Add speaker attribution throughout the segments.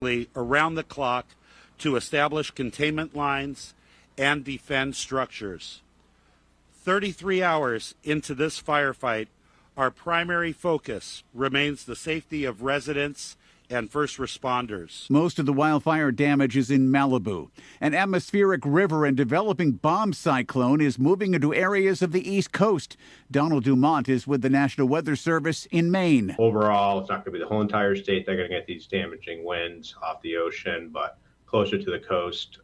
Speaker 1: around the clock to establish containment lines and defend structures. 33 hours into this firefight, our primary focus remains the safety of residents and first responders.
Speaker 2: Most of the wildfire damage is in Malibu. An atmospheric river and developing bomb cyclone is moving into areas of the East Coast. Donald Dumont is with the National Weather Service in Maine.
Speaker 3: Overall, it's not going to be the whole entire state. They're going to get these damaging winds off the ocean, but closer to the coast,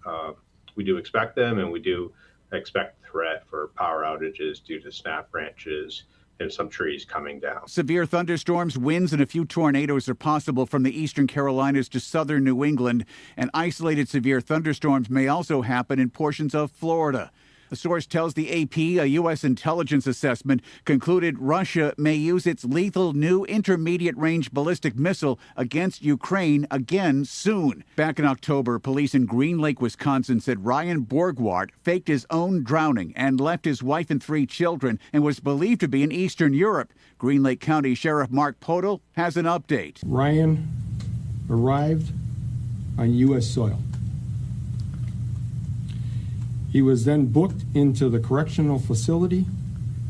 Speaker 3: we do expect them, and we do expect threat for power outages due to snap branches and some trees coming down.
Speaker 2: Severe thunderstorms, winds, and a few tornadoes are possible from the eastern Carolinas to southern New England. And isolated severe thunderstorms may also happen in portions of Florida. A source tells the AP a U.S. intelligence assessment concluded Russia may use its lethal new intermediate-range ballistic missile against Ukraine again soon. Back in October, police in Green Lake, Wisconsin said Ryan Borgwart faked his own drowning and left his wife and 3 children and was believed to be in Eastern Europe. Green Lake County Sheriff Mark Podol has an update.
Speaker 4: Ryan arrived on U.S. soil. He was then booked into the correctional facility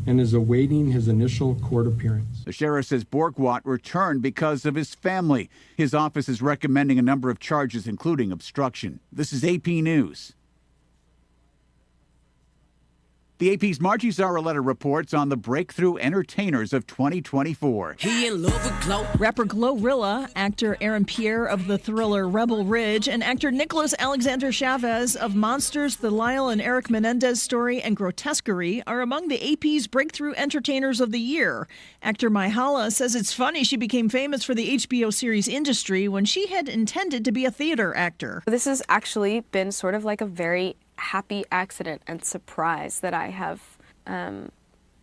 Speaker 4: and is awaiting his initial court appearance.
Speaker 2: The sheriff says Borgwart returned because of his family. His office is recommending a number of charges, including obstruction. This is AP News. The AP's Margie Zaraletta reports on the breakthrough entertainers of 2024.
Speaker 5: Rapper Glorilla, actor Aaron Pierre of the thriller Rebel Ridge, and actor Nicholas Alexander Chavez of Monsters, The Lyle and Eric Menendez Story, and Grotesquerie are among the AP's breakthrough entertainers of the year. Actor Myhala says it's funny she became famous for the HBO series Industry when she had intended to be a theater actor.
Speaker 6: This has actually been sort of like a very happy accident and surprise that I have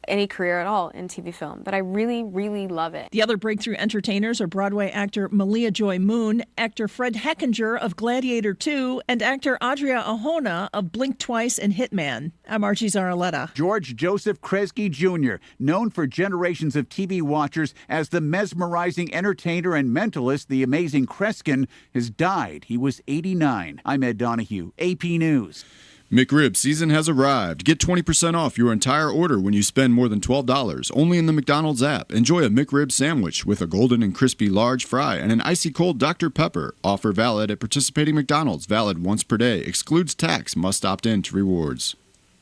Speaker 6: any career at all in TV film, but I really, really love it.
Speaker 5: The other breakthrough entertainers are Broadway actor Malia Joy Moon, actor Fred Heckinger of Gladiator 2, and actor Adria Arjona of Blink Twice and Hitman. I'm Archie Zaraletta.
Speaker 2: George Joseph Kresge Jr., known for generations of TV watchers as the mesmerizing entertainer and mentalist, the amazing Kreskin, has died. He was 89. I'm Ed Donahue, AP News.
Speaker 7: McRib season has arrived. Get 20% off your entire order when you spend more than $12, only in the McDonald's app. Enjoy a McRib sandwich with a golden and crispy large fry and an icy cold Dr. Pepper. Offer valid at participating McDonald's. Valid once per day. Excludes tax. Must opt in to rewards.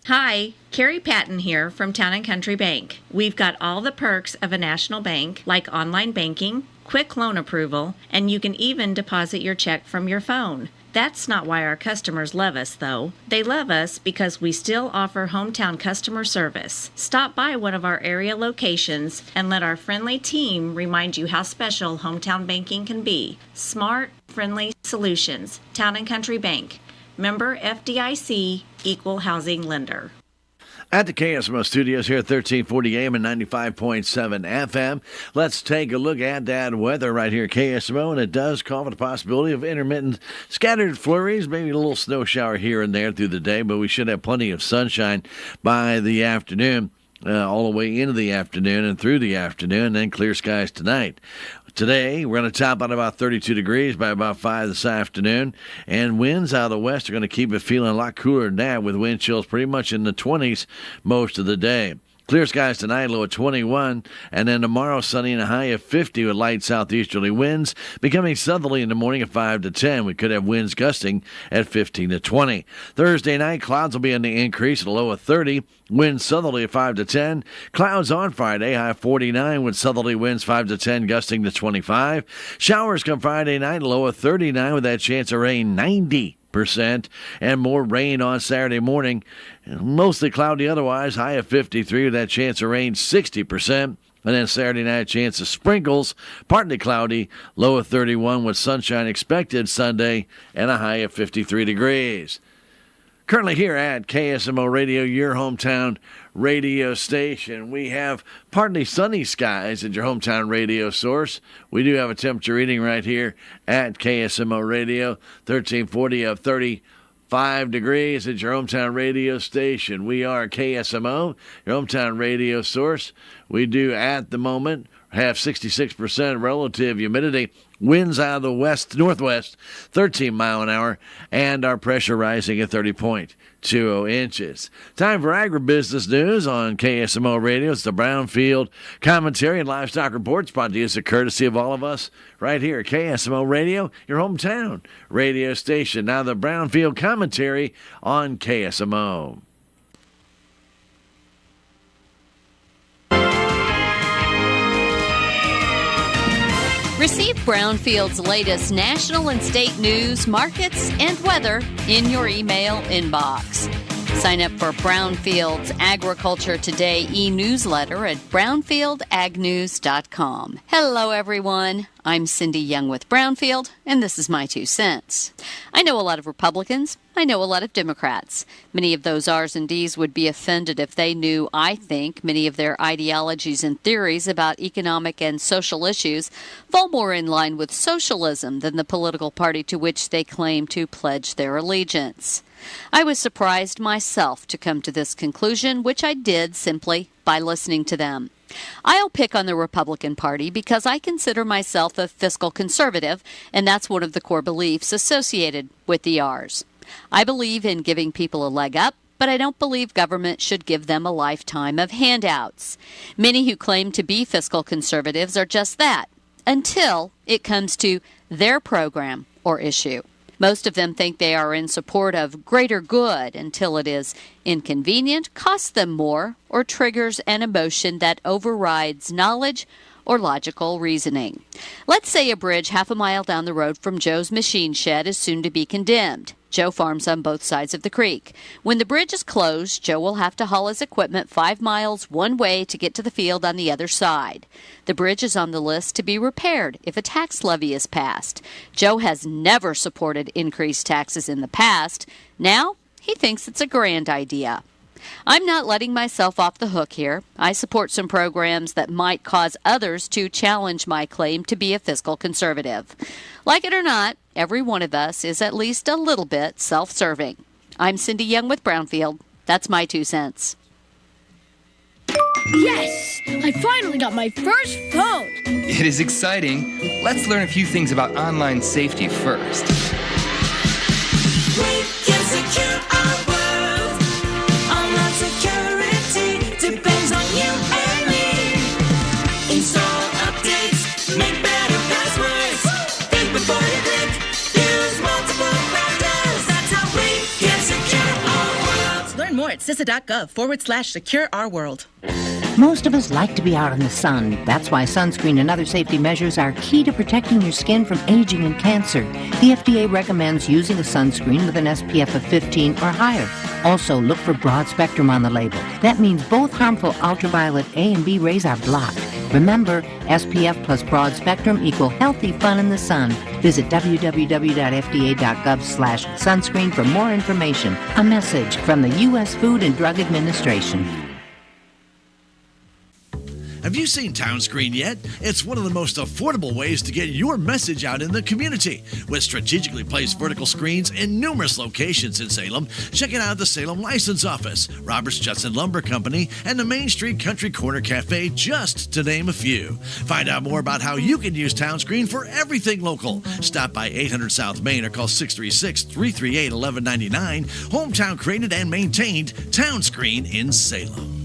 Speaker 8: Hi, Carrie Patton here from Town & Country Bank. We've got all the perks of a national bank, like online banking, quick loan approval, and you can even deposit your check from your phone. That's not why our customers love us, though. They love us because we still offer hometown customer service. Stop by one of our area locations and let our friendly team remind you how special hometown banking can be. Smart, friendly solutions. Town & Country Bank. Member FDIC, Equal Housing Lender.
Speaker 9: At the KSMO studios here at 1340 AM and 95.7 FM. Let's take a look at that weather right here at KSMO, and it does call for the possibility of intermittent scattered flurries, maybe a little snow shower here and there through the day, but we should have plenty of sunshine by the afternoon. All the way into the afternoon and through the afternoon, and then clear skies tonight. Today, we're going to top out about 32 degrees by about 5 this afternoon, and winds out of the west are going to keep it feeling a lot cooler than that, with wind chills pretty much in the 20s most of the day. Clear skies tonight, low at 21, and then tomorrow sunny and a high of 50 with light southeasterly winds, becoming southerly in the morning at 5 to 10. We could have winds gusting at 15 to 20. Thursday night, clouds will be on the increase at a low of 30, winds southerly at 5 to 10. Clouds on Friday, high 49 with southerly winds 5 to 10, gusting to 25. Showers come Friday night, low of 39 with that chance of rain 90%, and more rain on Saturday morning. Mostly cloudy otherwise, high of 53 with that chance of rain 60%. And then Saturday night, chance of sprinkles, partly cloudy, low of 31 with sunshine expected Sunday and a high of 53 degrees. Currently here at KSMO Radio, your hometown radio station, we have partly sunny skies at your hometown radio source. We do have a temperature reading right here at KSMO Radio, 1340 of 35 degrees at your hometown radio station. We are KSMO, your hometown radio source. We do at the moment have 66% relative humidity. Winds out of the west-northwest, 13 mile an hour, and our pressure rising at 30.20 inches. Time for agribusiness news on KSMO Radio. It's the Brownfield Commentary and Livestock Reports, brought to you as a courtesy of all of us right here at KSMO Radio, your hometown radio station. Now the Brownfield Commentary on KSMO.
Speaker 10: Receive Brownfield's latest national and state news, markets, and weather in your email inbox. Sign up for Brownfield's Agriculture Today e-newsletter at brownfieldagnews.com. Hello, everyone. I'm Cindy Young with Brownfield, and this is my 2 cents. I know a lot of Republicans. I know a lot of Democrats. Many of those R's and D's would be offended if they knew, I think, many of their ideologies and theories about economic and social issues fall more in line with socialism than the political party to which they claim to pledge their allegiance. I was surprised myself to come to this conclusion, which I did simply by listening to them. I'll pick on the Republican Party because I consider myself a fiscal conservative, and that's one of the core beliefs associated with the R's. I believe in giving people a leg up, but I don't believe government should give them a lifetime of handouts. Many who claim to be fiscal conservatives are just that, until it comes to their program or issue. Most of them think they are in support of greater good until it is inconvenient, costs them more, or triggers an emotion that overrides knowledge or logical reasoning. Let's say a bridge half a mile down the road from Joe's machine shed is soon to be condemned. Joe farms on both sides of the creek. When the bridge is closed, Joe will have to haul his equipment 5 miles one way to get to the field on the other side. The bridge is on the list to be repaired if a tax levy is passed. Joe has never supported increased taxes in the past. Now, he thinks it's a grand idea. I'm not letting myself off the hook here. I support some programs that might cause others to challenge my claim to be a fiscal conservative. Like it or not, every one of us is at least a little bit self-serving. I'm Cindy Young with Brownfield. That's my 2 cents.
Speaker 11: Yes! I finally got my first phone!
Speaker 12: It is exciting. Let's learn a few things about online safety first.
Speaker 13: We can secure our world. Online security depends on you and me. Install updates, make better passwords. Think before you click. Use multiple browsers. That's how we can secure our world.
Speaker 14: Learn more at CISA.gov/secure our world.
Speaker 15: Most of us like to be out in the sun. That's why sunscreen and other safety measures are key to protecting your skin from aging and cancer. The FDA recommends using a sunscreen with an SPF of 15 or higher. Also, look for broad spectrum on the label. That means both harmful ultraviolet A and B rays are blocked. Remember, SPF plus broad spectrum equal healthy fun in the sun. Visit www.fda.gov/sunscreen for more information. A message from the U.S. Food and Drug Administration.
Speaker 9: Have you seen TownScreen yet? It's one of the most affordable ways to get your message out in the community. With strategically placed vertical screens in numerous locations in Salem, check it out at the Salem License Office, Roberts Judson Lumber Company, and the Main Street Country Corner Cafe, just to name a few. Find out more about how you can use TownScreen for everything local. Stop by 800 South Main or call 636-338-1199. Hometown created and maintained, TownScreen in Salem.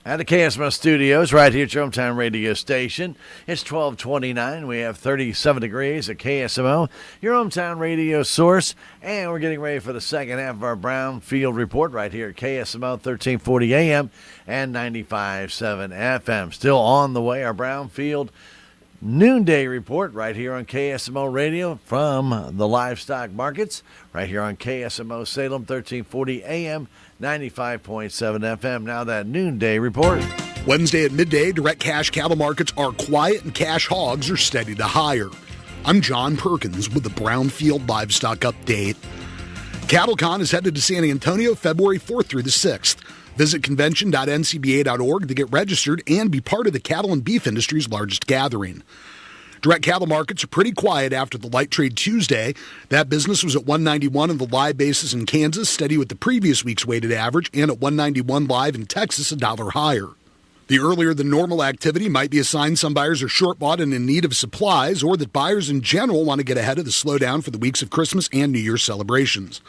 Speaker 9: At the KSMO studios, right here at your hometown radio station. It's 12:29. We have 37 degrees at KSMO, your hometown radio source. And we're getting ready for the second half of our Brownfield report right here at KSMO, 1340 AM and 95.7 FM. Still on the way, our Brownfield noonday report right here on KSMO radio from the livestock markets, right here on KSMO Salem, 1340 AM, 95.7 FM. Now that noonday report.
Speaker 16: Wednesday at midday, direct cash cattle markets are quiet and cash hogs are steady to higher. I'm John Perkins with the Brownfield Livestock Update. CattleCon is headed to San Antonio February 4th through the 6th. Visit convention.ncba.org to get registered and be part of the cattle and beef industry's largest gathering. Direct cattle markets are pretty quiet after the light trade Tuesday. That business was at 191 on the live basis in Kansas, steady with the previous week's weighted average, and at 191 live in Texas, $1 higher. The earlier than normal activity might be a sign some buyers are short bought and in need of supplies, or that buyers in general want to get ahead of the slowdown for the weeks of Christmas and New Year celebrations.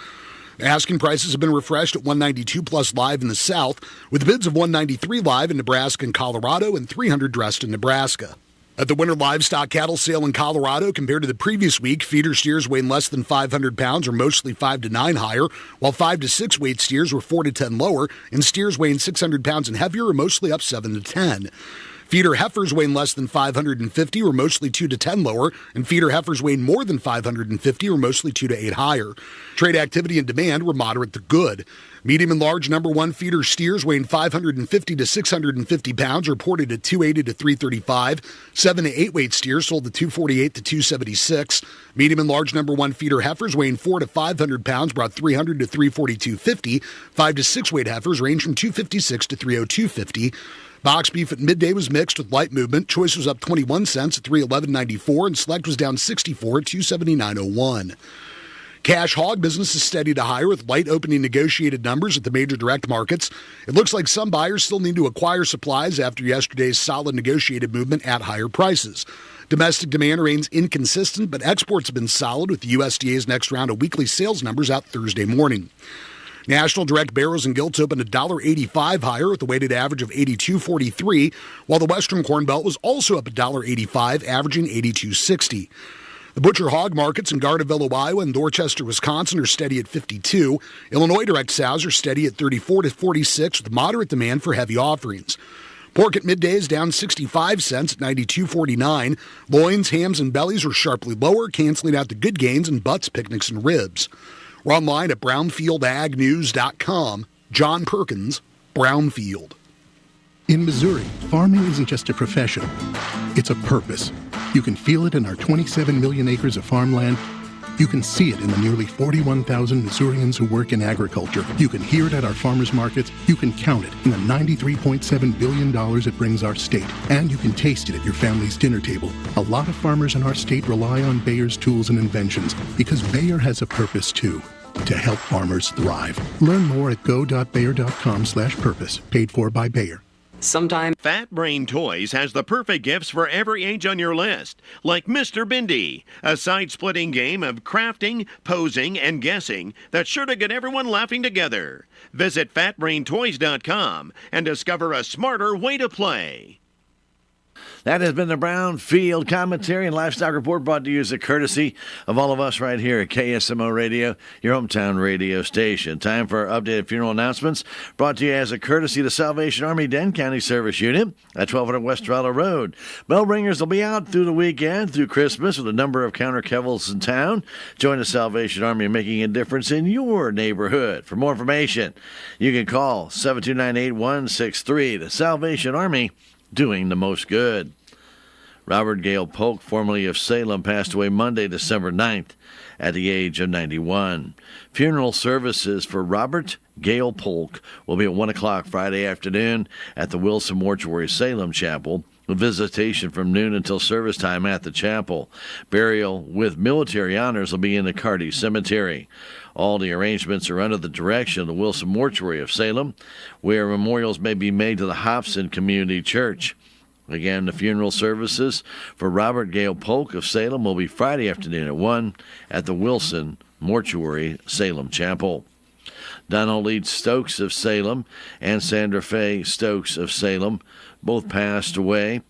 Speaker 16: Asking prices have been refreshed at 192 plus live in the South, with bids of 193 live in Nebraska and Colorado and 300 dressed in Nebraska. At the winter livestock cattle sale in Colorado, compared to the previous week, feeder steers weighing less than 500 pounds are mostly 5 to 9 higher, while 5 to 6 weight steers were 4 to 10 lower, and steers weighing 600 pounds and heavier are mostly up 7 to 10. Feeder heifers weighing less than 550 were mostly 2 to 10 lower, and feeder heifers weighing more than 550 were mostly 2 to 8 higher. Trade activity and demand were moderate to good. Medium and large number 1 feeder steers weighing 550 to 650 pounds reported at 280 to 335. 7 to 8 weight steers sold at 248 to 276. Medium and large number 1 feeder heifers weighing 4 to 500 pounds brought 300 to 342.50. 5 to 6 weight heifers range from 256 to 302.50. Box beef at midday was mixed with light movement. Choice was up 21 cents at $311.94, and select was down 64 at $279.01. Cash hog business is steady to higher with light opening negotiated numbers at the major direct markets. It looks like some buyers still need to acquire supplies after yesterday's solid negotiated movement at higher prices. Domestic demand remains inconsistent, but exports have been solid with the USDA's next round of weekly sales numbers out Thursday morning. National direct barrels and gilts opened $1.85 higher with a weighted average of 82.43, while the Western Corn Belt was also up $1.85, averaging 82.60. The butcher hog markets in Gardaville, Iowa and Dorchester, Wisconsin are steady at 52. Illinois direct sows are steady at 34 to 46 with moderate demand for heavy offerings. Pork at midday is down 65 cents at 92.49. Loins, hams, and bellies were sharply lower, canceling out the good gains in butts, picnics, and ribs. We're online at brownfieldagnews.com. John Perkins, Brownfield.
Speaker 17: In Missouri, farming isn't just a profession, it's a purpose. You can feel it in our 27 million acres of farmland. You can see it in the nearly 41,000 Missourians who work in agriculture. You can hear it at our farmers markets. You can count it in the $93.7 billion it brings our state. And you can taste it at your family's dinner table. A lot of farmers in our state rely on Bayer's tools and inventions because Bayer has a purpose too, to help farmers thrive. Learn more at go.bayer.com/purpose. Paid for by Bayer.
Speaker 18: Sometime Fat Brain Toys has the perfect gifts for every age on your list, like Mr. Bindi, a side-splitting game of crafting, posing, and guessing that's sure to get everyone laughing together. Visit fatbraintoys.com and discover a smarter way to play.
Speaker 9: That has been the Brownfield Commentary and Livestock Report, brought to you as a courtesy of all of us right here at KSMO Radio, your hometown radio station. Time for our updated funeral announcements, brought to you as a courtesy of the Salvation Army Den County Service Unit at 1200 West Trello Road. Bell ringers will be out through the weekend, through Christmas, with a number of counter kevels in town. Join the Salvation Army in making a difference in your neighborhood. For more information, you can call 729-8163. The Salvation Army, doing the most good. Robert Gale Polk, formerly of Salem, passed away Monday, December 9th at the age of 91. Funeral services for Robert Gale Polk will be at 1 o'clock Friday afternoon at the Wilson Mortuary Salem Chapel. A visitation from noon until service time at the chapel. Burial with military honors will be in the Carty Cemetery. All the arrangements are under the direction of the Wilson Mortuary of Salem, where memorials may be made to the Hobson Community Church. Again, the funeral services for Robert Gale Polk of Salem will be Friday afternoon at 1 at the Wilson Mortuary Salem Chapel. Donald Lee Stokes of Salem and Sandra Faye Stokes of Salem both passed away.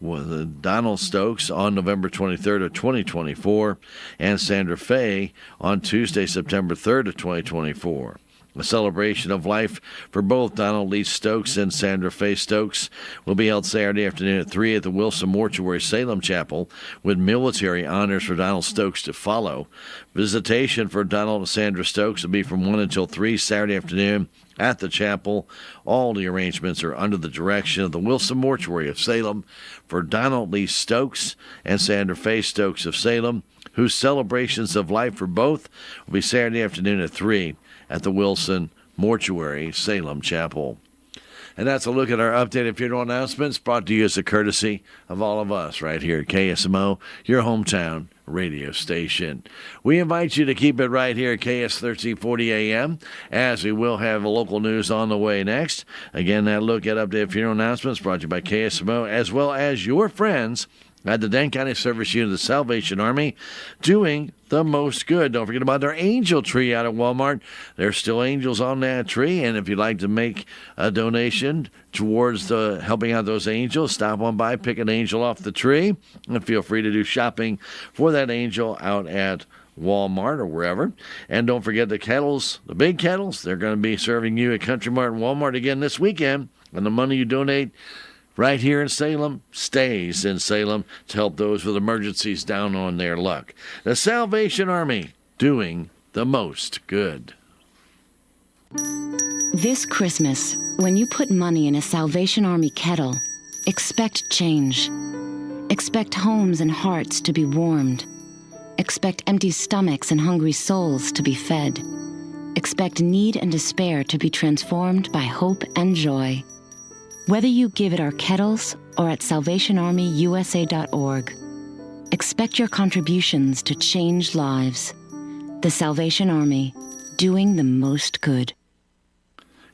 Speaker 9: Donald Stokes on November 23rd of 2024 and Sandra Faye on Tuesday, September 3rd of 2024. A celebration of life for both Donald Lee Stokes and Sandra Faye Stokes will be held Saturday afternoon at 3 at the Wilson Mortuary Salem Chapel, with military honors for Donald Stokes to follow. Visitation for Donald and Sandra Stokes will be from 1 until 3 Saturday afternoon at the chapel. All the arrangements are under the direction of the Wilson Mortuary of Salem for Donald Lee Stokes and Sandra Faye Stokes of Salem, whose celebrations of life for both will be Saturday afternoon at 3 at the Wilson Mortuary Salem Chapel. And that's a look at our updated funeral announcements brought to you as a courtesy of all of us right here at KSMO, your hometown radio station. We invite you to keep it right here at KS 1340 AM, as we will have local news on the way next. Again, that look at updated funeral announcements brought to you by KSMO, as well as your friends at the Dane County Service Unit of the Salvation Army, doing the most good. Don't forget about their angel tree out at Walmart. There's still angels on that tree, and if you'd like to make a donation towards the helping out those angels, stop on by, pick an angel off the tree, and feel free to do shopping for that angel out at Walmart or wherever. And don't forget the kettles, the big kettles, they're going to be serving you at Country Mart and Walmart again this weekend, and the money you donate right here in Salem stays in Salem to help those with emergencies down on their luck. The Salvation Army, doing the most good.
Speaker 19: This Christmas, when you put money in a Salvation Army kettle, expect change. Expect homes and hearts to be warmed. Expect empty stomachs and hungry souls to be fed. Expect need and despair to be transformed by hope and joy. Whether you give at our kettles or at SalvationArmyUSA.org, expect your contributions to change lives. The Salvation Army, doing the most good.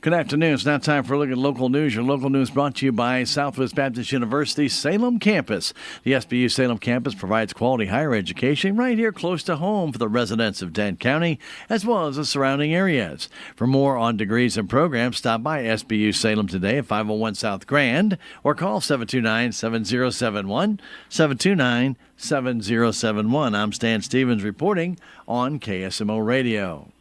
Speaker 9: Good afternoon. It's now time for a look at local news. Your local news brought to you by Southwest Baptist University Salem Campus. The SBU Salem Campus provides quality higher education right here close to home for the residents of Dane County, as well as the surrounding areas. For more on degrees and programs, stop by SBU Salem today at 501 South Grand or call 729-7071, 729-7071. I'm Stan Stevens reporting on KSMO Radio.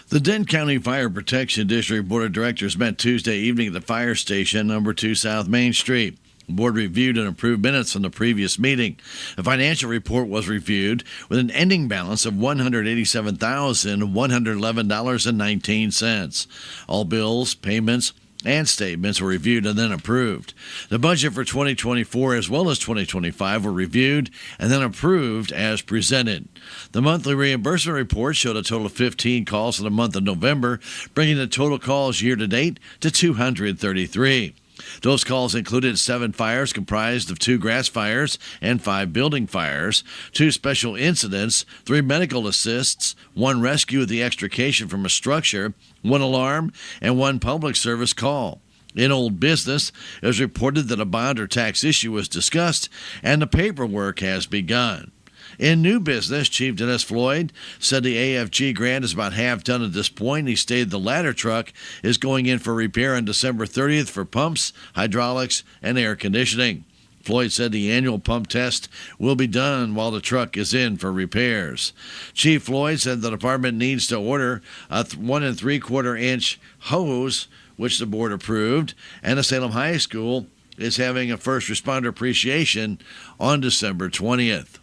Speaker 9: The Dane County Fire Protection District Board of Directors met Tuesday evening at the fire station, number 2 South Main Street. The board reviewed and approved minutes from the previous meeting. A financial report was reviewed with an ending balance of $187,111.19. All bills, payments, and statements were reviewed and then approved. The budget for 2024 as well as 2025 were reviewed and then approved as presented. The monthly reimbursement report showed a total of 15 calls for the month of November, bringing the total calls year to date to 233. Those calls included 7 fires comprised of 2 grass fires and 5 building fires, 2 special incidents, 3 medical assists, 1 rescue with the extrication from a structure, 1 alarm, and 1 public service call. In old business, it was reported that a bond or tax issue was discussed and the paperwork has begun. In new business, Chief Dennis Floyd said the AFG grant is about half done at this point. He stated the ladder truck is going in for repair on December 30th for pumps, hydraulics, and air conditioning. Floyd said the annual pump test will be done while the truck is in for repairs. Chief Floyd said the department needs to order a 1 3/4-inch hose, which the board approved, and the Salem High School is having a first responder appreciation on December 20th.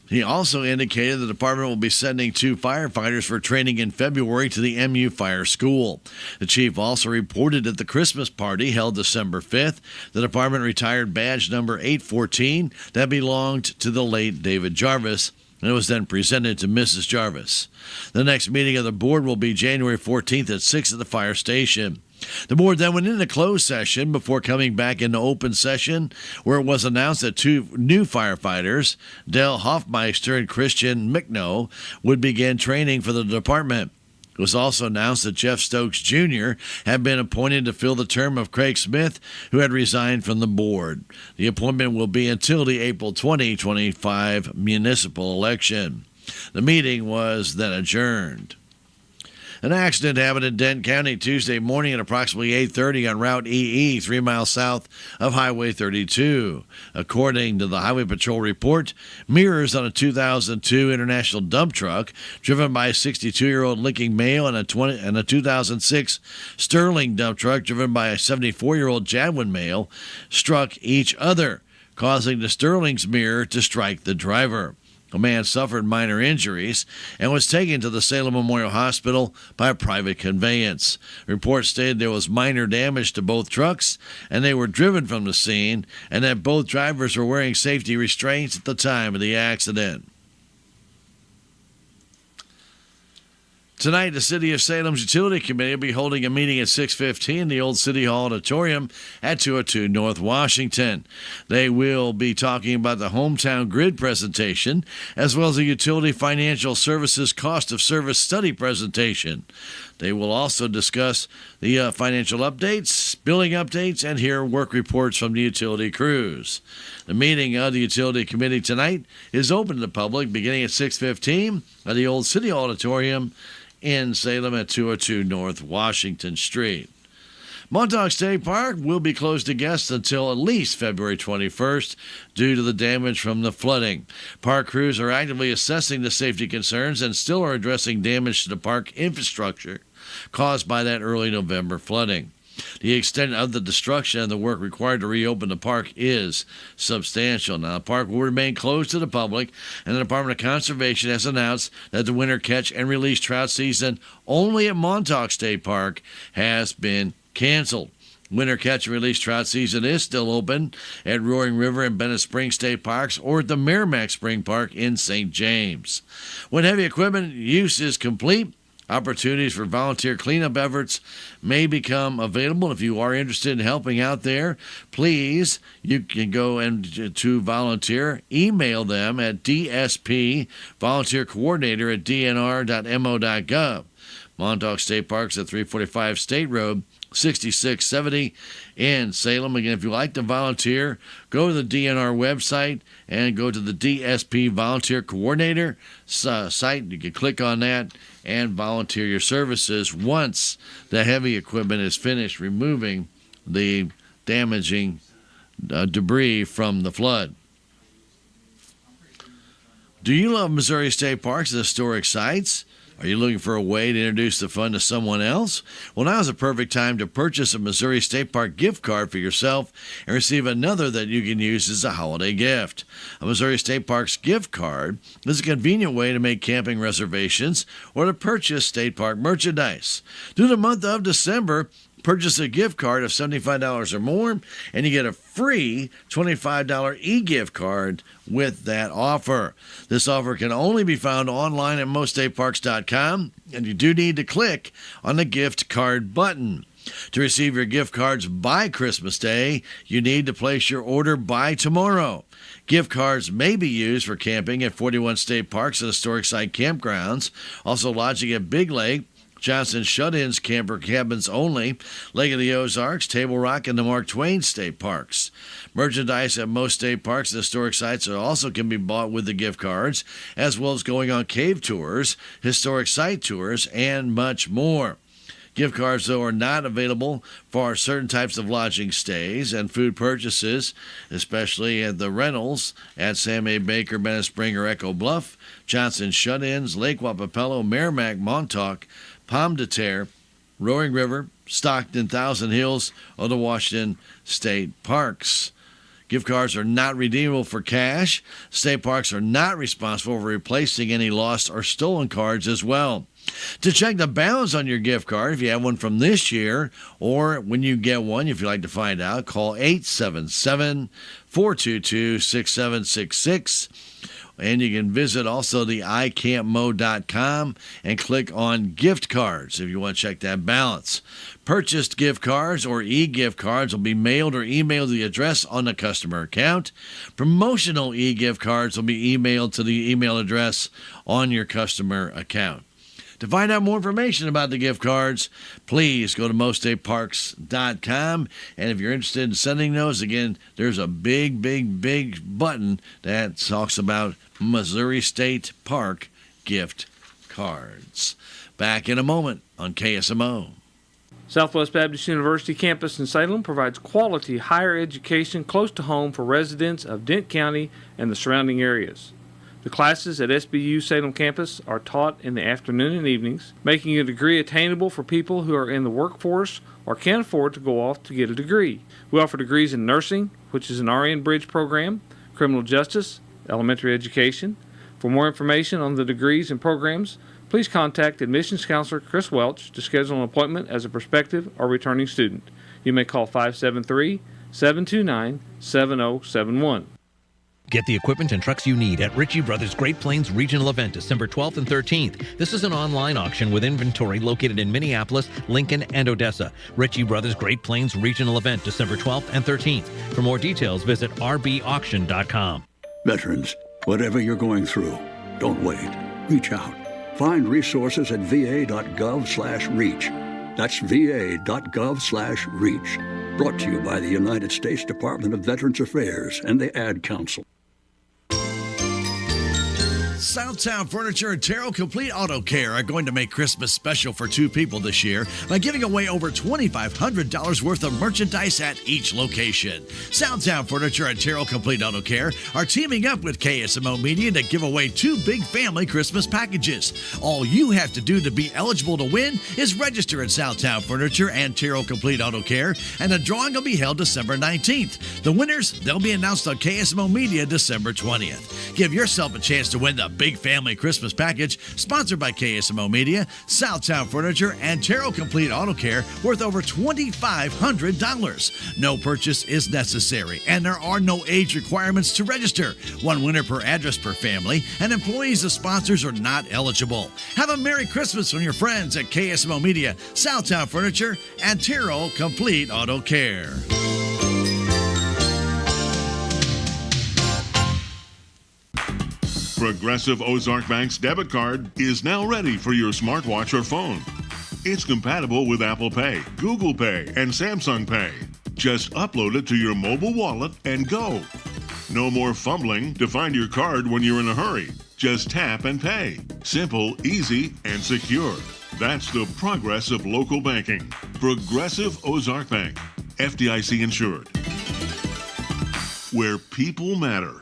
Speaker 9: He also indicated the department will be sending 2 firefighters for training in February to the MU Fire School. The chief also reported at the Christmas party held December 5th, the department retired badge number 814 that belonged to the late David Jarvis, and it was then presented to Mrs. Jarvis. The next meeting of the board will be January 14th at 6 at the fire station. The board then went into closed session before coming back into open session, where it was announced that 2 new firefighters, Dale Hoffmeister and Christian Mickno, would begin training for the department. It was also announced that Jeff Stokes Jr. had been appointed to fill the term of Craig Smith, who had resigned from the board. The appointment will be until the April 2025 municipal election. The meeting was then adjourned. An accident happened in Dane County Tuesday morning at approximately 8:30 on Route EE, 3 miles south of Highway 32. According to the Highway Patrol report, mirrors on a 2002 International dump truck driven by a 62-year-old Licking male and a 2006 Sterling dump truck driven by a 74-year-old Jadwin male struck each other, causing the Sterling's mirror to strike the driver. A man suffered minor injuries and was taken to the Salem Memorial Hospital by a private conveyance. Reports stated there was minor damage to both trucks and they were driven from the scene, and that both drivers were wearing safety restraints at the time of the accident. Tonight, the City of Salem's Utility Committee will be holding a meeting at 6:15 in the old City Hall Auditorium at 202 North Washington. They will be talking about the hometown grid presentation, as well as the Utility Financial Services Cost of Service Study presentation. They will also discuss the financial updates, billing updates, and hear work reports from the utility crews. The meeting of the Utility Committee tonight is open to the public beginning at 6:15 at the old City Auditorium in Salem at 202 North Washington Street. Montauk State Park will be closed to guests until at least February 21st due to the damage from the flooding. Park crews are actively assessing the safety concerns and still are addressing damage to the park infrastructure caused by that early November flooding. The extent of the destruction and the work required to reopen the park is substantial. Now, the park will remain closed to the public, and the Department of Conservation has announced that the winter catch and release trout season only at Montauk State Park has been canceled. Winter catch and release trout season is still open at Roaring River and Bennett Springs State Parks or at the Merrimack Spring Park in St. James. When heavy equipment use is complete, opportunities for volunteer cleanup efforts may become available. If you are interested in helping out there, please, you can go and to volunteer. Email them at DSP, volunteer coordinator at dnr.mo.gov. Montauk State Parks at 345 State Road, 6670 in Salem. Again, if you'd like to volunteer, go to the DNR website and go to the DSP Volunteer Coordinator site. You can click on that and volunteer your services once the heavy equipment is finished removing the damaging debris from the flood. Do you love Missouri State Parks and historic sites? Are you looking for a way to introduce the fun to someone else? Well, now is the perfect time to purchase a Missouri State Park gift card for yourself and receive another that you can use as a holiday gift. A Missouri State Parks gift card is a convenient way to make camping reservations or to purchase state park merchandise. Through the month of December, purchase a gift card of $75 or more, and you get a free $25 e-gift card with that offer. This offer can only be found online at moststateparks.com, and you do need to click on the gift card button. To receive your gift cards by Christmas Day, you need to place your order by tomorrow. Gift cards may be used for camping at 41 state parks and historic site campgrounds, also lodging at Big Lake, Johnson Shut-Ins Camper Cabins Only, Lake of the Ozarks, Table Rock, and the Mark Twain State Parks. Merchandise at most state parks and historic sites also can be bought with the gift cards, as well as going on cave tours, historic site tours, and much more. Gift cards, though, are not available for certain types of lodging stays and food purchases, especially at the rentals at Sam A. Baker, Bennett Spring, or Echo Bluff, Johnson Shut-Ins, Lake Wapapello, Merrimack, Montauk, Pomme de Terre, Roaring River, Stockton, Thousand Hills, or the Washington State Parks. Gift cards are not redeemable for cash. State parks are not responsible for replacing any lost or stolen cards as well. To check the balance on your gift card, if you have one from this year, or when you get one, if you'd like to find out, call 877-422-6766. And you can visit also the iCampMo.com and click on gift cards if you want to check that balance. Purchased gift cards or e-gift cards will be mailed or emailed to the address on the customer account. Promotional e-gift cards will be emailed to the email address on your customer account. To find out more information about the gift cards, please go to moststateparks.com. And if you're interested in sending those, again, there's a big button that talks about Missouri State Park gift cards. Back in a moment on KSMO.
Speaker 20: Southwest Baptist University campus in Salem provides quality higher education close to home for residents of Dent County and the surrounding areas. The classes at SBU Salem campus are taught in the afternoon and evenings, making a degree attainable for people who are in the workforce or can't afford to go off to get a degree. We offer degrees in nursing, which is an RN Bridge program, criminal justice, elementary education. For more information on the degrees and programs, please contact admissions counselor Chris Welch to schedule an appointment as a prospective or returning student. You may call 573-729-7071.
Speaker 21: Get the equipment and trucks you need at Ritchie Brothers Great Plains Regional Event, December 12th and 13th. This is an online auction with inventory located in Minneapolis, Lincoln, and Odessa. Ritchie Brothers Great Plains Regional Event, December 12th and 13th. For more details, visit rbauction.com.
Speaker 22: Veterans, whatever you're going through, don't wait. Reach out. Find resources at va.gov/reach. That's va.gov/reach. Brought to you by the United States Department of Veterans Affairs and the Ad Council.
Speaker 9: Southtown Furniture and Terrell Complete Auto Care are going to make Christmas special for two people this year by giving away over $2,500 worth of merchandise at each location. Southtown Furniture and Terrell Complete Auto Care are teaming up with KSMO Media to give away two big family Christmas packages. All you have to do to be eligible to win is register at Southtown Furniture and Terrell Complete Auto Care, and the drawing will be held December 19th. The winners, they'll be announced on KSMO Media December 20th. Give yourself a chance to win the Big Family Christmas Package, sponsored by KSMO Media, Southtown Furniture, and Terrell Complete Auto Care, worth over $2,500. No purchase is necessary, and there are no age requirements to register. One winner per address per family, and employees of sponsors are not eligible. Have a Merry Christmas from your friends at KSMO Media, Southtown Furniture, and Terrell Complete Auto Care.
Speaker 23: Progressive Ozark Bank's debit card is now ready for your smartwatch or phone. It's compatible with Apple Pay, Google Pay, and Samsung Pay. Just upload it to your mobile wallet and go. No more fumbling to find your card when you're in a hurry. Just tap and pay. Simple, easy, and secure. That's the progress of local banking. Progressive Ozark Bank, FDIC insured. Where people matter.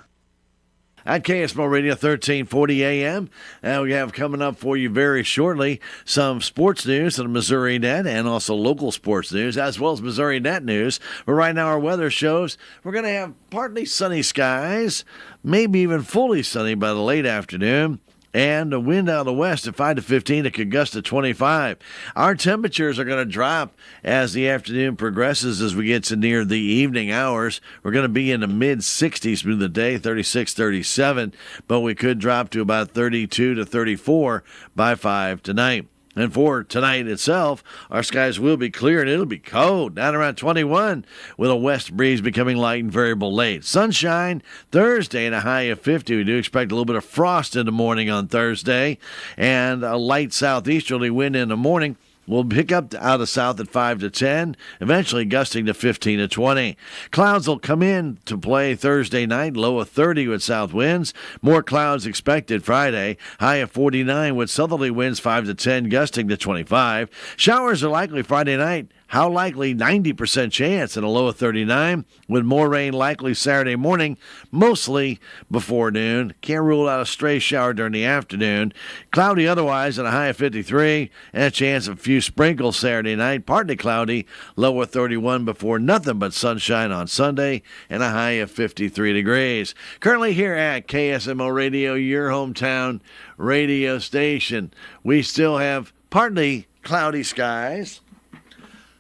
Speaker 9: At KSMO Radio 1340 AM. And we have coming up for you very shortly some sports news on Missouri Net and also local sports news as well as Missouri Net news. But right now our weather shows we're going to have partly sunny skies, maybe even fully sunny by the late afternoon. And a wind out of the west at 5 to 15. It could gust to 25. Our temperatures are going to drop as the afternoon progresses as we get to near the evening hours. We're going to be in the mid-60s through the day, 36, 37. But we could drop to about 32 to 34 by 5 tonight. And for tonight itself, our skies will be clear and it'll be cold, down around 21, with a west breeze becoming light and variable late. Sunshine Thursday and a high of 50. We do expect a little bit of frost in the morning on Thursday, and a light southeasterly wind in the morning. Will pick up out of south at 5 to 10, eventually gusting to 15 to 20. Clouds will come in to play Thursday night, low of 30 with south winds. More clouds expected Friday, high of 49 with southerly winds 5 to 10, gusting to 25. Showers are likely Friday night. How likely? 90% chance and a low of 39, with more rain likely Saturday morning, mostly before noon. Can't rule out a stray shower during the afternoon. Cloudy otherwise and a high of 53, and a chance of a few sprinkles Saturday night. Partly cloudy, low of 31 before nothing but sunshine on Sunday, and a high of 53 degrees. Currently here at KSMO Radio, your hometown radio station. We still have partly cloudy skies.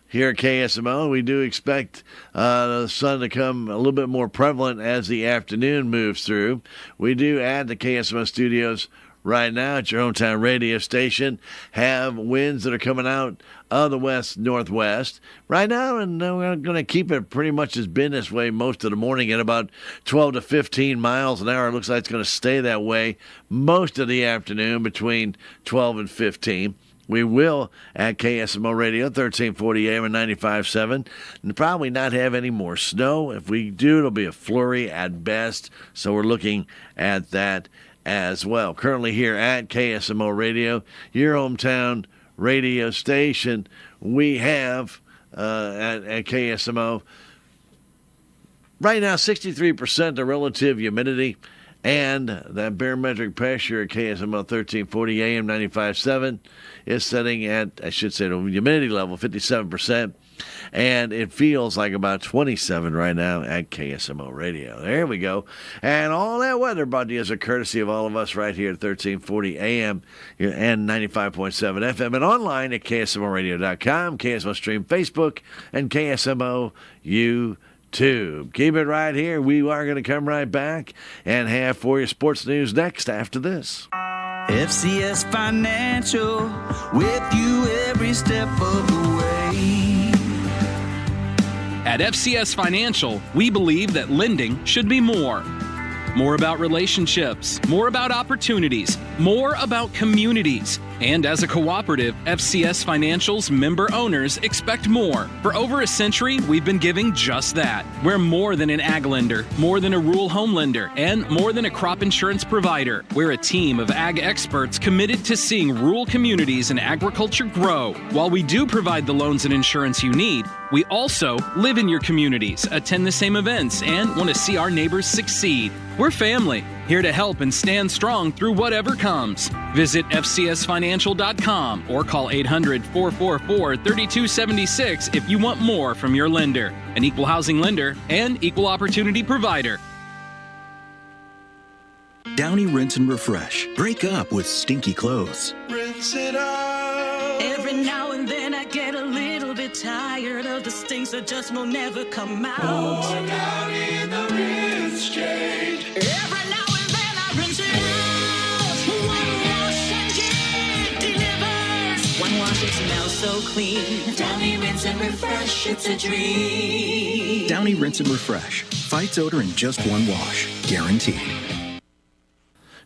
Speaker 9: Here at KSMO, we do expect the sun to come a little bit more prevalent as the afternoon moves through. We do add the KSMO studios right now at your hometown radio station have winds that are coming out of the west-northwest right now, and we're going to keep it pretty much as been this way most of the morning at about 12 to 15 miles an hour. It looks like it's going to stay that way most of the afternoon between 12 and 15. We will, at KSMO Radio, 1340 AM and 95.7, and probably not have any more snow. If we do, it'll be a flurry at best, so we're looking at that as well. Currently here at KSMO Radio, your hometown radio station, we have at KSMO right now 63% the relative humidity, and that barometric pressure at KSMO 1340 AM 95.7 is setting at, I should say, the humidity level 57%, and it feels like about 27 right now at KSMO Radio. There we go. And all that weather brought to you as a courtesy of all of us right here at 1340 AM and 95.7 FM, and online at KSMOradio.com, KSMO Stream Facebook, and KSMO YouTube. YouTube. Keep it right here. We are going to come right back and have for you sports news next after this.
Speaker 13: FCS Financial, with you every step of the way.
Speaker 1: At FCS Financial, we believe that lending should be more. More about relationships, more about opportunities, more about communities. And as a cooperative, FCS Financial's member owners expect more. For over a century, we've been giving just that. We're more than an ag lender, more than a rural home lender, and more than a crop insurance provider. We're a team of ag experts committed to seeing rural communities and agriculture grow. While we do provide the loans and insurance you need, we also live in your communities, attend the same events, and want to see our neighbors succeed. We're family, here to help and stand strong through whatever comes. Visit FCSFinancial.com or call 800-444-3276 if you want more from your lender. An equal housing lender and equal opportunity provider.
Speaker 3: Downy Rinse and Refresh. Break up with stinky clothes.
Speaker 13: Rinse it out. Every now and then I get a little bit tired of the stinks that just will never come out. Pour down in the rinse change. Every now and then I rinse it out. One wash and it delivers. One wash, it smells so clean. Downy Rinse and Refresh, it's a dream.
Speaker 3: Downy Rinse and Refresh. Fights odor in just one wash. Guaranteed.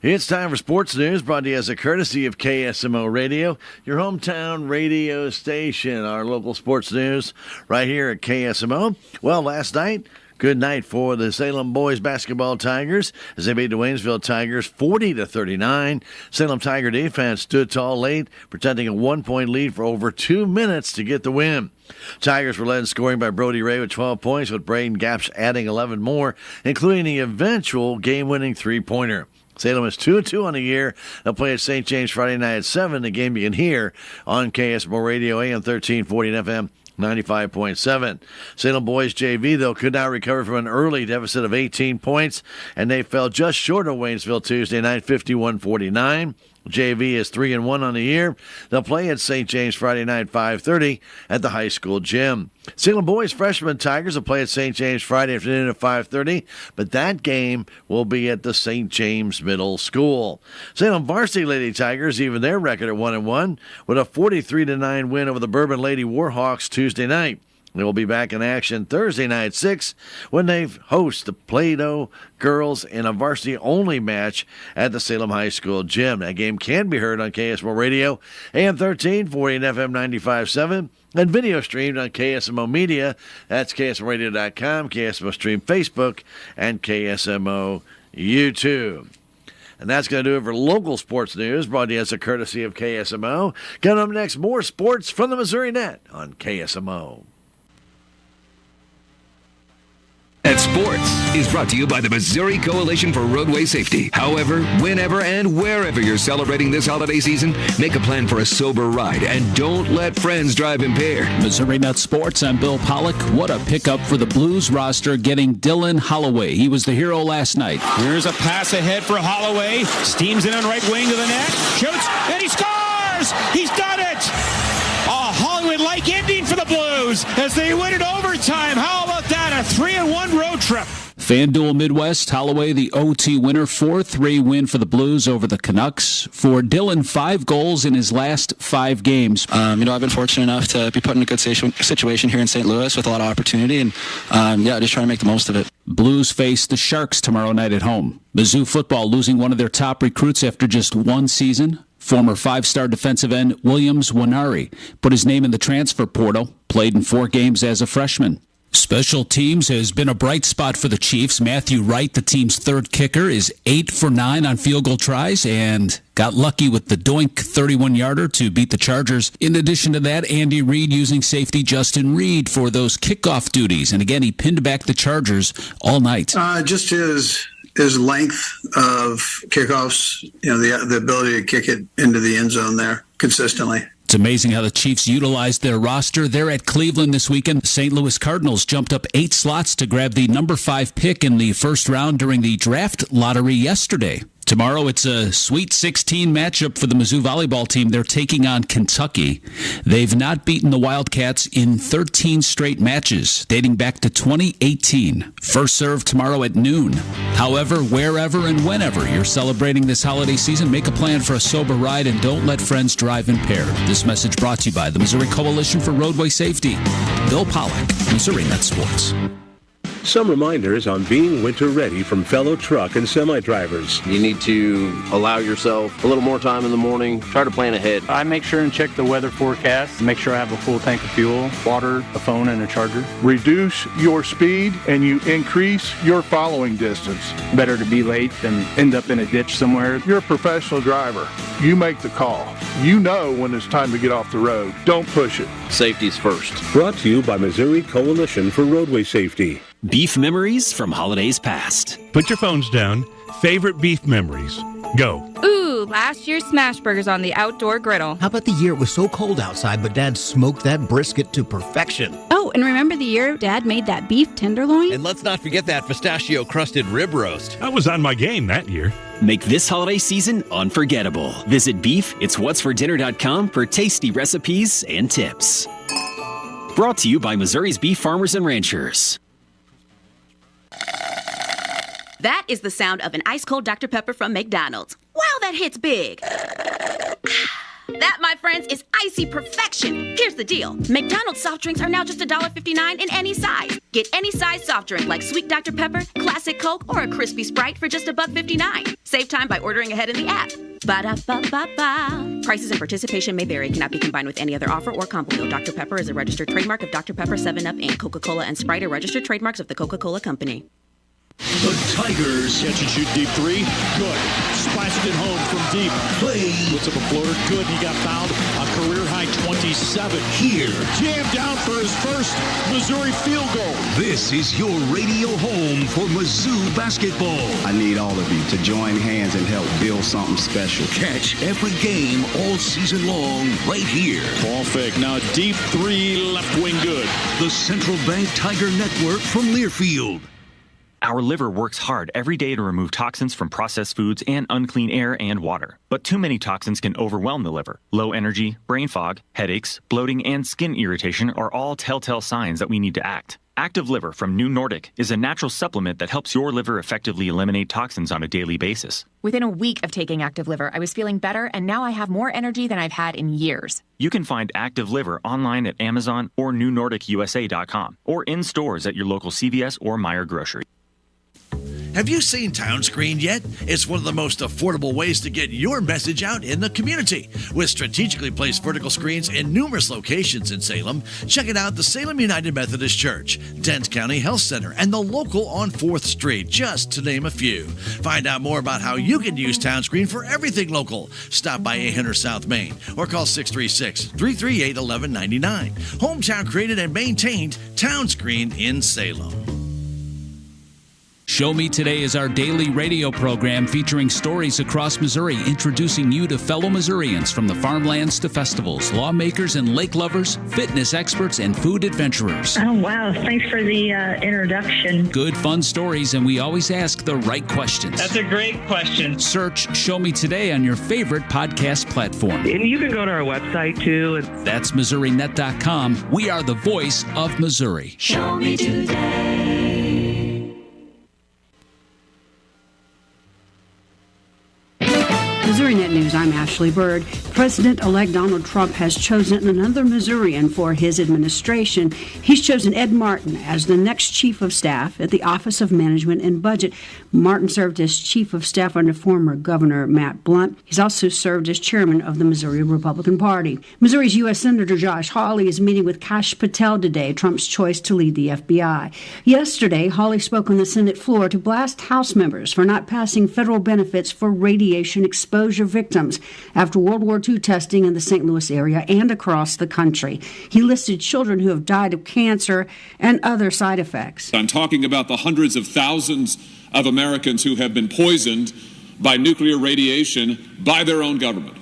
Speaker 9: It's time for sports news, brought to you as a courtesy of KSMO Radio, your hometown radio station. Our local sports news right here at KSMO. Well, last night, good night for the Salem boys basketball Tigers as they beat the Waynesville Tigers 40-39. Salem Tiger defense stood tall late, protecting a 1-point lead for over 2 minutes to get the win. Tigers were led in scoring by Brody Ray with 12 points, with Braden Gaps adding 11 more, including the eventual game-winning three-pointer. Salem is 2-2 on the year. They'll play at St. James Friday night at 7. The game you can hear on KSMO Radio, AM 1340 and FM 95.7. Salem boys JV, though, could not recover from an early deficit of 18 points, and they fell just short of Waynesville Tuesday night, 51-49. JV is 3-1 on the year. They'll play at St. James Friday night, 5:30 at the high school gym. Salem boys freshman Tigers will play at St. James Friday afternoon at 5:30, but that game will be at the St. James Middle School. Salem varsity Lady Tigers even their record at 1-1 with a 43-9 win over the Bourbon Lady Warhawks Tuesday night. They will be back in action Thursday night at 6 when they host the Play-Doh girls in a varsity-only match at the Salem High School gym. That game can be heard on KSMO Radio, AM 1340 and FM 95.7, and video streamed on KSMO Media. That's KSMORadio.com, KSMO Stream Facebook, and KSMO YouTube. And that's going to do it for local sports news, brought to you as a courtesy of KSMO. Coming up next, more sports from the Missouri Net on KSMO.
Speaker 4: And Sports is brought to you by the Missouri Coalition for Roadway Safety. However, whenever and wherever you're celebrating this holiday season, make a plan for a sober ride and don't let friends drive impaired.
Speaker 24: Missouri Net Sports, I'm Bill Pollock. What a pickup for the Blues roster getting Dylan Holloway. He was the hero last night.
Speaker 25: Here's a pass ahead for Holloway. Steams in on right wing to the net. Shoots, and he scores! He's done it! A Hollywood-like ending for the Blues as they win it overtime. How about that? A 3-1 road trip.
Speaker 24: FanDuel Midwest, Holloway, the OT winner, 4-3 win for the Blues over the Canucks. For Dylan, 5 goals in his last 5 games.
Speaker 26: I've been fortunate enough to be put in a good situation here in St. Louis with a lot of opportunity, and just trying to make the most of it.
Speaker 24: Blues face the Sharks tomorrow night at home. Mizzou football losing one of their top recruits after just 1 season. Former 5-star defensive end Williams Wanari put his name in the transfer portal, played in 4 games as a freshman. Special teams has been a bright spot for the Chiefs. Matthew Wright, the team's third kicker, is 8 for 9 on field goal tries and got lucky with the doink 31-yarder to beat the Chargers. In addition to that, Andy Reid using safety Justin Reed for those kickoff duties. And again, he pinned back the Chargers all night.
Speaker 27: Just his length of kickoffs, the ability to kick it into the end zone there consistently.
Speaker 24: It's amazing how the Chiefs utilized their roster. They're at Cleveland this weekend. St. Louis Cardinals jumped up 8 slots to grab the number 5 pick in the first round during the draft lottery yesterday. Tomorrow, it's a Sweet 16 matchup for the Mizzou volleyball team. They're taking on Kentucky. They've not beaten the Wildcats in 13 straight matches, dating back to 2018. First serve tomorrow at noon. However, wherever and whenever you're celebrating this holiday season, make a plan for a sober ride and don't let friends drive impaired. This message brought to you by the Missouri Coalition for Roadway Safety. Bill Pollack, Missouri Net Sports.
Speaker 2: Some reminders on being winter ready from fellow truck and semi drivers.
Speaker 5: You need to allow yourself a little more time in the morning. Try to plan ahead.
Speaker 6: I make sure and check the weather forecast. Make sure I have a full tank of fuel, water, a phone, and a charger.
Speaker 7: Reduce your speed and you increase your following distance.
Speaker 6: Better to be late than end up in a ditch somewhere.
Speaker 7: You're a professional driver. You make the call. You know when it's time to get off the road. Don't push it.
Speaker 5: Safety's first.
Speaker 2: Brought to you by Missouri Coalition for Roadway Safety.
Speaker 8: Beef memories from holidays past.
Speaker 10: Put your phones down. Favorite beef memories. Go.
Speaker 11: Ooh, last year's smash burgers on the outdoor griddle.
Speaker 28: How about the year it was so cold outside, but Dad smoked that brisket to perfection?
Speaker 11: Oh, and remember the year Dad made that beef tenderloin?
Speaker 21: And let's not forget that pistachio-crusted rib roast.
Speaker 10: I was on my game that year.
Speaker 8: Make this holiday season unforgettable. Visit beefitswhatsfordinner.com for tasty recipes and tips. Brought to you by Missouri's Beef Farmers and Ranchers.
Speaker 14: That is the sound of an ice-cold Dr. Pepper from McDonald's. Wow, that hits big. That, my friends, is icy perfection. Here's the deal. McDonald's soft drinks are now just $1.59 in any size. Get any size soft drink like Sweet Dr. Pepper, Classic Coke, or a Crispy Sprite for just $1.59. Save time by ordering ahead in the app. Ba-da-ba-ba-ba. Prices and participation may vary. Cannot be combined with any other offer or combo meal. Dr. Pepper is a registered trademark of Dr. Pepper, 7-Up, Inc. Coca-Cola and Sprite are registered trademarks of the Coca-Cola Company.
Speaker 29: The Tigers.
Speaker 30: Catch and shoot deep three. Good. Splashed it home from deep.
Speaker 29: Play.
Speaker 30: Puts up a floater. Good. He got fouled. A career high 27.
Speaker 29: Here.
Speaker 30: Jammed down for his first Missouri field goal.
Speaker 29: This is your radio home for Mizzou basketball.
Speaker 31: I need all of you to join hands and help build something special.
Speaker 29: Catch every game all season long right here.
Speaker 30: Ball fake. Now deep three. Left wing good.
Speaker 29: The Central Bank Tiger Network from Learfield.
Speaker 32: Our liver works hard every day to remove toxins from processed foods and unclean air and water. But too many toxins can overwhelm the liver. Low energy, brain fog, headaches, bloating, and skin irritation are all telltale signs that we need to act. Active Liver from New Nordic is a natural supplement that helps your liver effectively eliminate toxins on a daily basis.
Speaker 33: Within a week of taking Active Liver, I was feeling better, and now I have more energy than I've had in years.
Speaker 32: You can find Active Liver online at Amazon or NewNordicUSA.com or in stores at your local CVS or Meijer Grocery.
Speaker 34: Have you seen Town Screen yet? It's one of the most affordable ways to get your message out in the community. With strategically placed vertical screens in numerous locations in Salem, check it out: the Salem United Methodist Church, Dent County Health Center, and the local on 4th Street, just to name a few. Find out more about how you can use Town Screen for everything local. Stop by 800 South Main or call 636-338-1199. Hometown created and maintained Town Screen in Salem.
Speaker 24: Show Me Today is our daily radio program featuring stories across Missouri, introducing you to fellow Missourians from the farmlands to festivals, lawmakers and lake lovers, fitness experts, and food adventurers.
Speaker 35: Oh, wow. Thanks for the introduction.
Speaker 24: Good, fun stories, and we always ask the right questions.
Speaker 36: That's a great question.
Speaker 24: Search Show Me Today on your favorite podcast platform.
Speaker 36: And you can go to our website, too.
Speaker 24: That's MissouriNet.com. We are the voice of Missouri.
Speaker 13: Show me today.
Speaker 37: Missouri Net News, I'm Ashley Bird. President-elect Donald Trump has chosen another Missourian for his administration. He's chosen Ed Martin as the next chief of staff at the Office of Management and Budget. Martin served as chief of staff under former Governor Matt Blunt. He's also served as chairman of the Missouri Republican Party. Missouri's U.S. Senator Josh Hawley is meeting with Kash Patel today, Trump's choice to lead the FBI. Yesterday, Hawley spoke on the Senate floor to blast House members for not passing federal benefits for radiation exposure victims after World War II testing in the St. Louis area and across the country. He listed children who have died of cancer and other side effects.
Speaker 38: I'm talking about the hundreds of thousands of Americans who have been poisoned by nuclear radiation by their own government.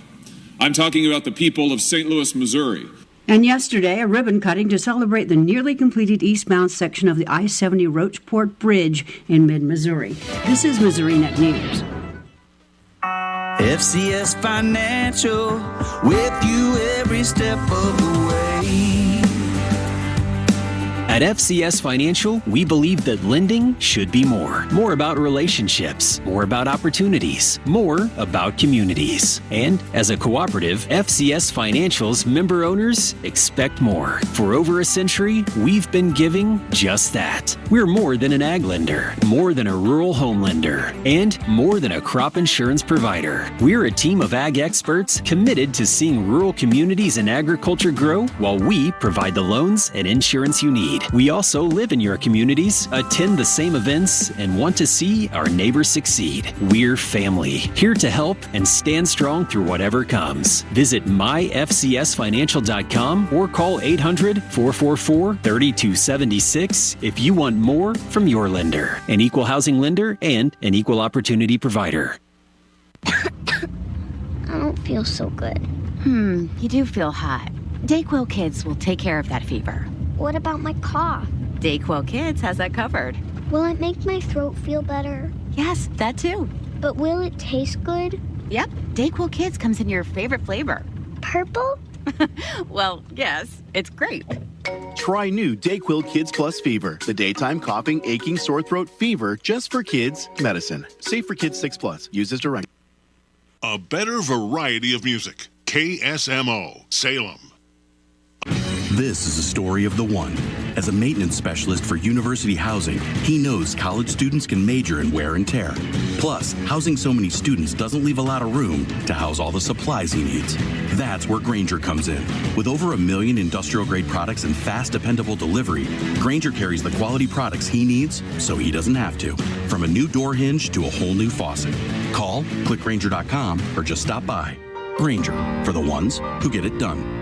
Speaker 38: I'm talking about the people of St. Louis, Missouri.
Speaker 37: And yesterday, a ribbon cutting to celebrate the nearly completed eastbound section of the I-70 Roachport Bridge in mid-Missouri. This is Missouri Net News.
Speaker 1: FCS Financial, with you every step of the way.
Speaker 8: At FCS Financial, we believe that lending should be more. More about relationships, more about opportunities, more about communities. And as a cooperative, FCS Financial's member owners expect more. For over a century, we've been giving just that. We're more than an ag lender, more than a rural home lender, and more than a crop insurance provider. We're a team of ag experts committed to seeing rural communities and agriculture grow while we provide the loans and insurance you need. We also live in your communities, attend the same events, and want to see our neighbors succeed. We're family, here to help and stand strong through whatever comes. Visit myfcsfinancial.com or call 800-444-3276 if you want more from your lender. An equal housing lender and an equal opportunity provider.
Speaker 3: I don't feel so good.
Speaker 33: You do feel hot. Dayquil Kids will take care of that fever.
Speaker 3: What about my cough?
Speaker 33: Dayquil Kids has that covered.
Speaker 3: Will it make my throat feel better?
Speaker 33: Yes, that too.
Speaker 3: But will it taste good?
Speaker 33: Yep, Dayquil Kids comes in your favorite flavor.
Speaker 3: Purple?
Speaker 33: Well, yes, it's grape.
Speaker 4: Try new Dayquil Kids Plus Fever, the daytime coughing, aching, sore throat fever just for kids medicine. Safe for kids 6+. Use as directed.
Speaker 6: A better variety of music. KSMO, Salem.
Speaker 7: This is a story of the one. As a maintenance specialist for university housing, he knows college students can major in wear and tear. Plus, housing so many students doesn't leave a lot of room to house all the supplies he needs. That's where Grainger comes in. With over 1 million industrial-grade products and fast, dependable delivery, Grainger carries the quality products he needs so he doesn't have to. From a new door hinge to a whole new faucet. Call, click Grainger.com, or just stop by. Grainger, for the ones who get it done.